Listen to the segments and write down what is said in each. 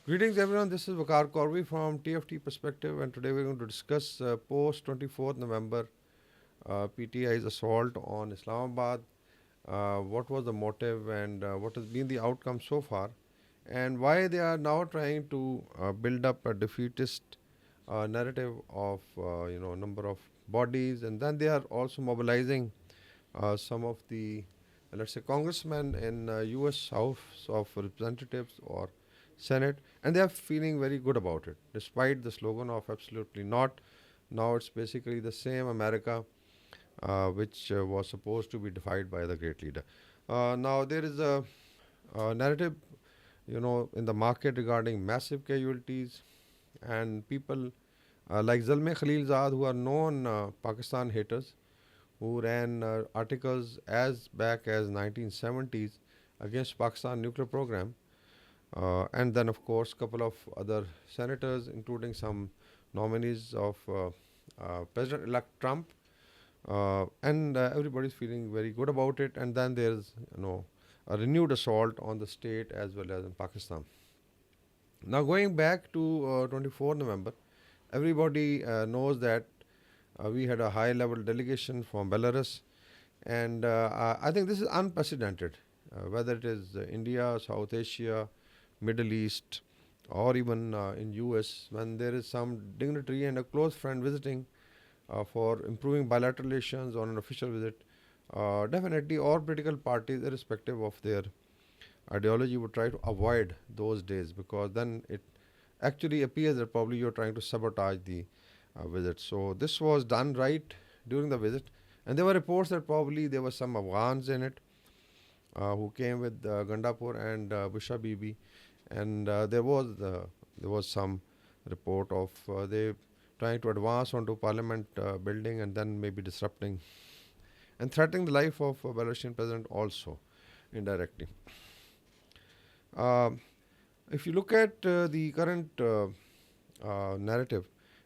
Greetings everyone, this is Vakar Korvi from TFT Perspective, and today we're going to discuss post 24th November PTI's assault on Islamabad. What was the motive and what has been the outcome so far, and why they are now trying to build up a defeatist narrative of number of bodies, and then they are also mobilizing some of the let's say congressmen in U.S. House of Representatives or Senate, and they are feeling very good about it, despite the slogan of absolutely not. Now it's basically the same America which was supposed to be defied by the great leader. Now there is a narrative, in the market regarding massive casualties and people like Zalmay Khalilzad, who are known Pakistan haters, who ran articles as back as 1970s against Pakistan nuclear program, and then of course couple of other senators, including some nominees of President-elect Trump, and everybody's feeling very good about it. And then there's a renewed assault on the state as well as in Pakistan. Now going back to 24 November, everybody knows that we had a high-level delegation from Belarus, and I think this is unprecedented. Whether it is India, South Asia, Middle East, or even in US, when there is some dignitary and a close friend visiting for improving bilateral relations on an official visit, definitely all political parties, irrespective of their ideology, would try to avoid those days, because then it actually appears that probably you're trying to sabotage the visit. So this was done right during the visit, and there were reports that probably there were some Afghans in it who came with Gandapur and Busha Bibi, and there was some report of they trying to advance onto Parliament building and then maybe disrupting and threatening the life of Belarusian president also indirectly. Um if you look at the current narrative,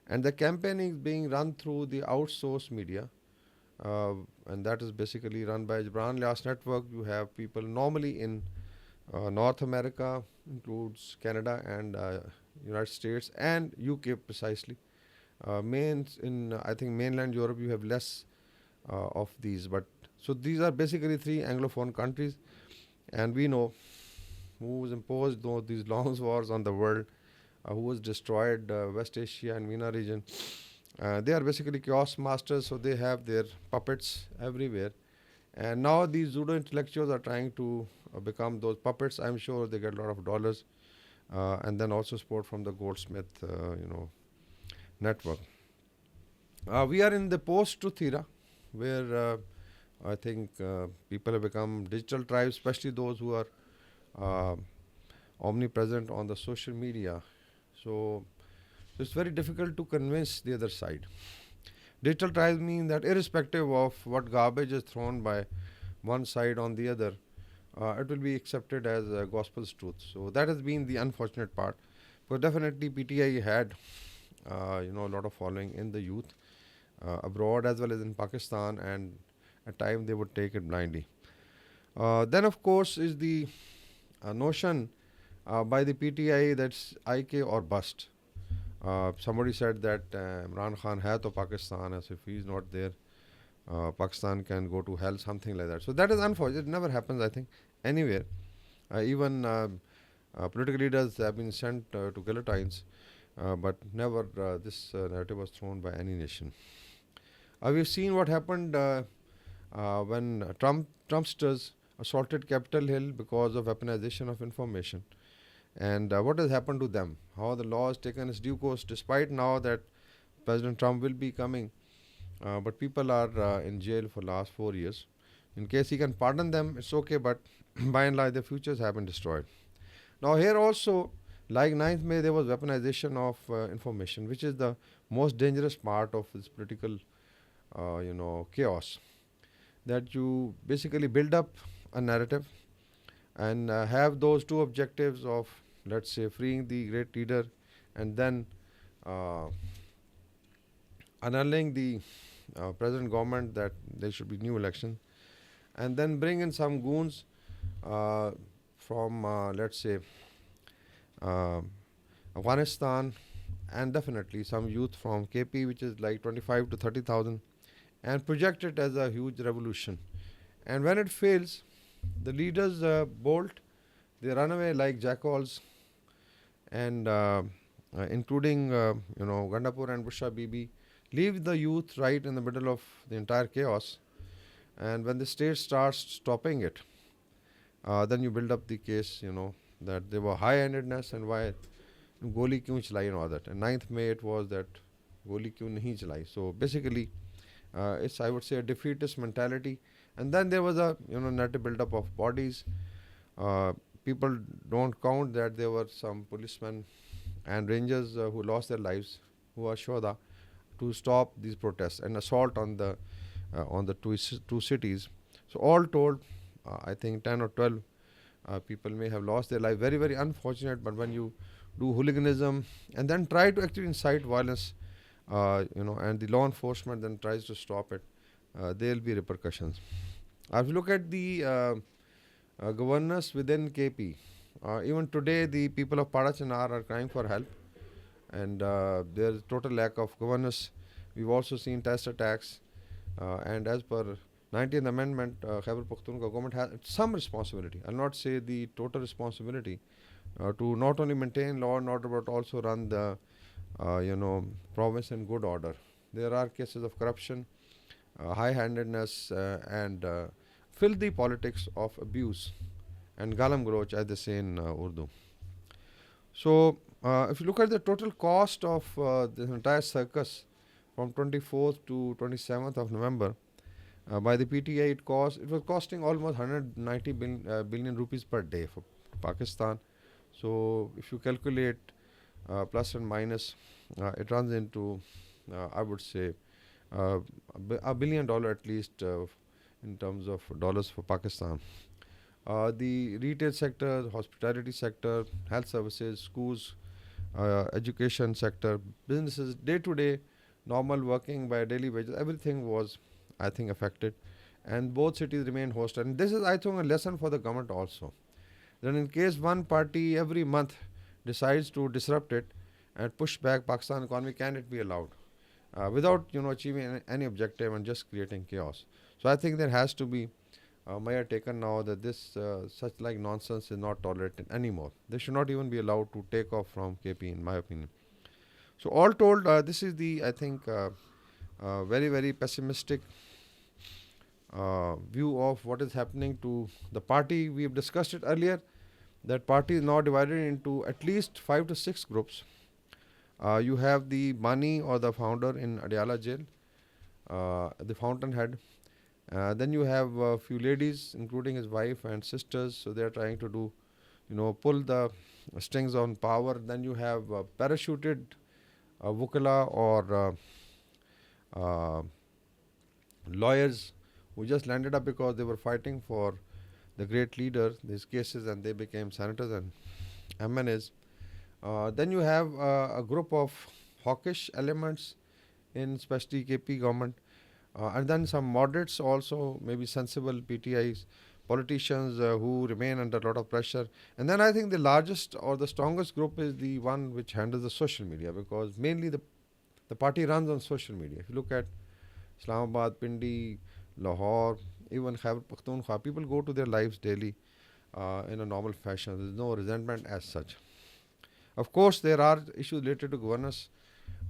and the campaign is being run through the outsourced media, uh, and that is basically run by Gibran Lyas Network. You have people normally in North America, includes Canada and United States and UK precisely. Mains in I think mainland Europe you have less of these, but so these are basically three Anglophone countries, and we know who was imposed these long wars on the world, who has destroyed West Asia and MENA region. They are basically chaos masters, so they have their puppets everywhere. And now these pseudo intellectuals are trying to become those puppets. I'm sure they get a lot of dollars, and then also support from the Goldsmith, network. We are in the post-truth era, where I think people have become digital tribes, especially those who are uh, omnipresent on the social media. So it's very difficult to convince the other side. Digital tribes mean that irrespective of what garbage is thrown by one side on the other, it will be accepted as gospel's truth. So that has been the unfortunate part. But definitely PTI had, a lot of following in the youth, abroad as well as in Pakistan, and at times they would take it blindly. Then of course is the notion by the PTI that's IK or bust. Somebody said that Imran Khan hai to Pakistan, as if he's not there, Pakistan can go to hell, something like that. So that is unfortunate. It never happens, I think, anywhere. Even political leaders have been sent to guillotines, but never this narrative was thrown by any nation. We've seen what happened when Trumpsters assaulted Capitol Hill because of weaponization of information, and what has happened to them? How the law has taken its due course, despite now that President Trump will be coming, but people are in jail for last 4 years. In case he can pardon them, it's okay, but by and large, their futures have been destroyed. Now here also, like 9th May, there was weaponization of information, which is the most dangerous part of this political, chaos. That you basically build up a narrative and have those two objectives of, let's say, freeing the great leader, and then uh, annulling the present government, that there should be new election, and then bring in some goons uh, from, let's say, uh, Afghanistan, and definitely some youth from KP, which is like 25 to 30,000, and project it as a huge revolution. And when it fails, the leaders bolt, they run away like jackals, and including Gandapur and Busha Bibi, leave the youth right in the middle of the entire chaos. And when the state starts stopping it, then you build up the case, that there were high-handedness and why goli kyun chalai and all that. And 9th May it was that goli kyun nahi chalai. So basically, it's, I would say, a defeatist mentality. And then there was a net build up of bodies. Uh, People don't count that there were some policemen and rangers who lost their lives, who are shoda, to stop these protests and assault on the two cities. So all told, I think 10 or 12 people may have lost their life. Very, very unfortunate. But when you do hooliganism and then try to actually incite violence, and the law enforcement then tries to stop it, there will be repercussions. If you look at the governance within KP, even today the people of Padachanar are crying for help, and there is total lack of governance. We've also seen test attacks, and as per 19th Amendment, Khyber Pakhtunkhwa government has some responsibility. I'll not say the total responsibility to not only maintain law and order but also run the province in good order. There are cases of corruption, high-handedness, and filthy politics of abuse and galam galoch, as they say in Urdu. So, if you look at the total cost of this entire circus from 24th to 27th of November, by the PTI, it was costing almost 190 billion rupees per day for Pakistan. So, if you calculate plus and minus, it runs into, I would say, $1 billion at least in terms of dollars for Pakistan. The retail sector, hospitality sector, health services, schools, education sector, businesses, day to day, normal working by daily wages, everything was, I think, affected. And both cities remain hostile. And this is, I think, a lesson for the government also. Then, in case one party every month decides to disrupt it and push back Pakistan economy, can it be allowed without achieving any objective and just creating chaos? So I think there has to be measure taken now that this such like nonsense is not tolerated anymore. They should not even be allowed to take off from KP, in my opinion. So all told, this is the, I think, very, very pessimistic view of what is happening to the party. We have discussed it earlier. That party is now divided into at least 5 to 6 groups. You have the Bani or the founder in Adiala jail, the fountainhead. Then you have a few ladies, including his wife and sisters. So they are trying to do, pull the strings on power. Then you have parachuted wukala or lawyers who just landed up because they were fighting for the great leader, these cases, and they became senators and MNAs. Then you have a group of hawkish elements in especially KP government, and then some moderates also, maybe sensible PTIs, politicians who remain under a lot of pressure. And then I think the largest or the strongest group is the one which handles the social media, because mainly the party runs on social media. If you look at Islamabad, Pindi, Lahore, even Khyber Pakhtunkhwa, people go to their lives daily in a normal fashion. There is no resentment as such. Of course, there are issues related to governance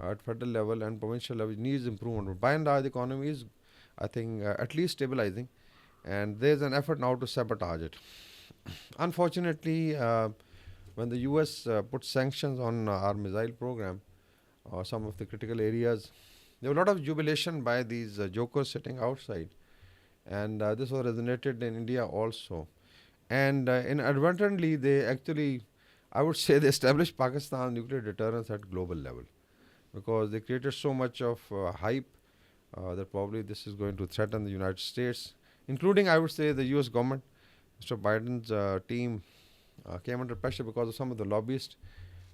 at federal level and provincial level. It needs improvement. But by and large, the economy is, I think, at least stabilizing. And there is an effort now to sabotage it. Unfortunately, when the US put sanctions on our missile program, some of the critical areas, there was a lot of jubilation by these jokers sitting outside. And this was resonated in India also. And inadvertently, they actually, I would say, they established Pakistan nuclear deterrence at global level, because they created so much of hype that probably this is going to threaten the United States, including, I would say, the US government. Mr. Biden's team came under pressure because of some of the lobbyists.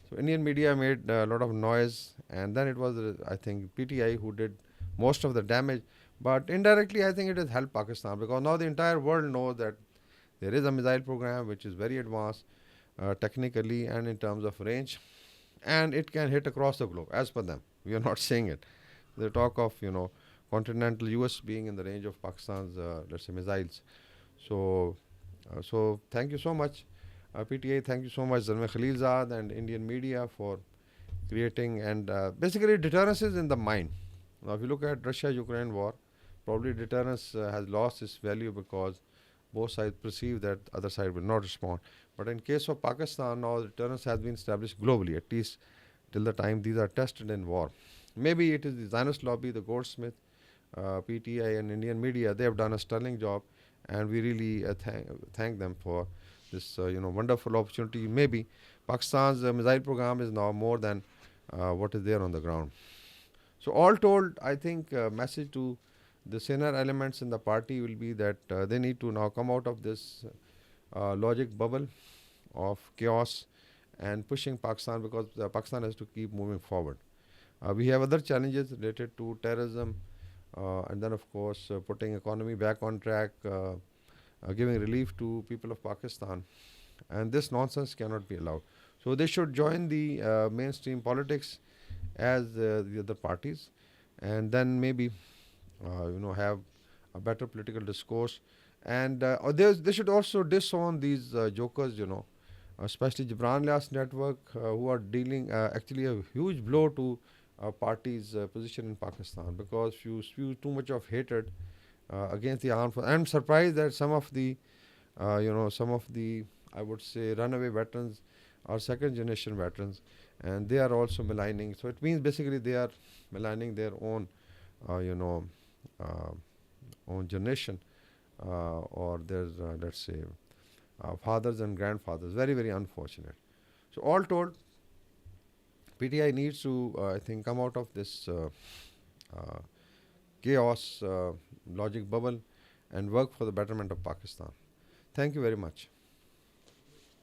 So Indian media made a lot of noise, and then it was, I think, PTI who did most of the damage. But indirectly, I think it has helped Pakistan, because now the entire world knows that there is a missile program which is very advanced technically and in terms of range. and it can hit across the globe, as per them. We are not saying it. They talk of, continental US being in the range of Pakistan's, let's say, missiles. So thank you so much, PTA. Thank you so much, Zalmay Khalilzad and Indian media for creating, and basically deterrence is in the mind. Now, if you look at Russia-Ukraine war, probably deterrence has lost its value because both sides perceive that other side will not respond. But in case of Pakistan, now deterrence has been established globally, at least till the time these are tested in war. Maybe it is the Zionist lobby, the Goldsmith, PTI, and Indian media. They have done a sterling job, and we really thank them for this, wonderful opportunity. Maybe Pakistan's missile program is now more than what is there on the ground. So all told, I think message to the senior elements in the party will be that they need to now come out of this logic bubble of chaos and pushing Pakistan, because Pakistan has to keep moving forward. We have other challenges related to terrorism, and then of course putting economy back on track, giving relief to people of Pakistan, and this nonsense cannot be allowed. So they should join the mainstream politics as the other parties, and then maybe have a better political discourse, and they should also disown these jokers, especially Gibran Lias network, who are dealing actually a huge blow to party's position in Pakistan, because you spew too much of hatred against the armed forces. I'm surprised that some of the, I would say, runaway veterans are second generation veterans, and they are also maligning. So it means basically they are maligning their own, own generation, or their, let's say, fathers and grandfathers. Very, very unfortunate. So all told, PTI needs to, I think, come out of this chaos logic bubble and work for the betterment of Pakistan. Thank you very much.